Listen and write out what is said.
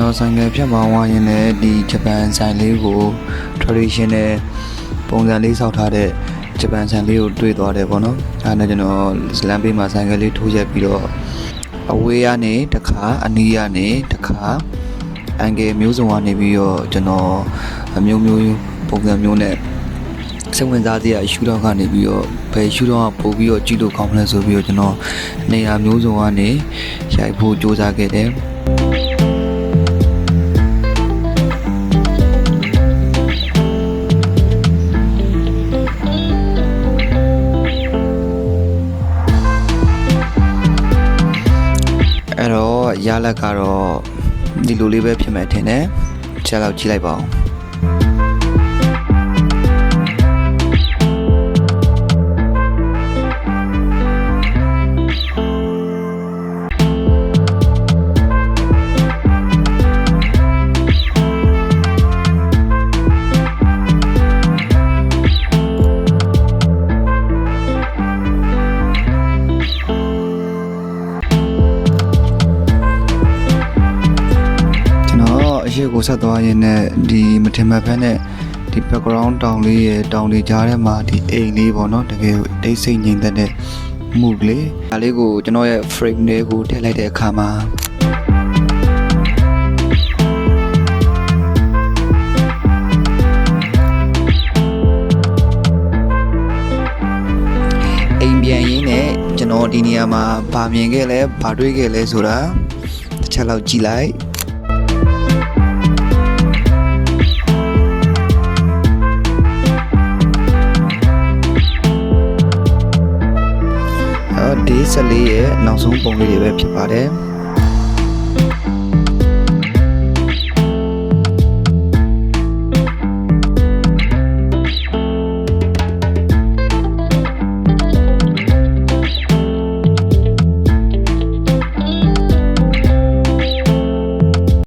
တော်ဆိုင်ငယ်ဖြတ်မောင်းဝိုင်းရင်လည်းဒီဂျပန်ဆိုင်လေးကို traditional ပုံစံလေးဆောက်ထားတဲ့ဂျပန်ဆိုင်လေးကိုတွေ့သွားတယ်ပေါ့နော်။အဲဒါနဲ့ကျွန်တော်လမ်းဘေးမှာဆိုင်ကလေးထိုးရက်ပြီးတော့အဝေးကနေတစ်ခါအနီးကနေတစ်ခါအန်ဂယ်မျိုးစုံကနေပြီးတော့ကျွန်တော်အမျိုးမျိုးပုံစံမျိုးနဲ့စိတ်ဝင်စားစရာရှူတော့ကနေပြီးတော့ဘယ်ရှူတော့ပို့ပြီးတော့ကြည့်လို့ကောင်းလဲဆိုပြီးတော့ကျွန်တော်နေရာမျိုးစုံကနေရိုက်ဖို့စူးစမ်းခဲ့တယ်အဲ့တော့ရလက်ကတော့ဒီလိုလေးပဲဖြစ်မယ်ထင်တယ်ချက်တော့ကြည့်လိုက်ပါဦးအရှိကိုဆက်သွားရင်လည်းဒီမထင်မှတ်ဖက်နဲ့ဒီ background တောင်လေးရဲ့တောင်တွေကြားထဲမှာဒီအိမ်လေးပေါ့နော်တကယ်တိတ်ဆိတ်ငြိမ်သက်တဲ့မှုလေးဒါလေးကိုကျွန်တော်ရဲ့ frame လေးကိုထည့်လိုက်တဲ့အခါမှာအိမ်ပြန်ရင်းနဲ့ကျွန်တော်ဒီနေရာမှာဗာမြင်ခဲ့လဲဗာတွေးခဲ့လဲဆိုတာတစ်ချက်လောက်ကြည့်လိုက်ဒီဆက်လေးရဲ့နောက်ဆုံးပုံလေးတွေပဲဖြစ်ပါတယ်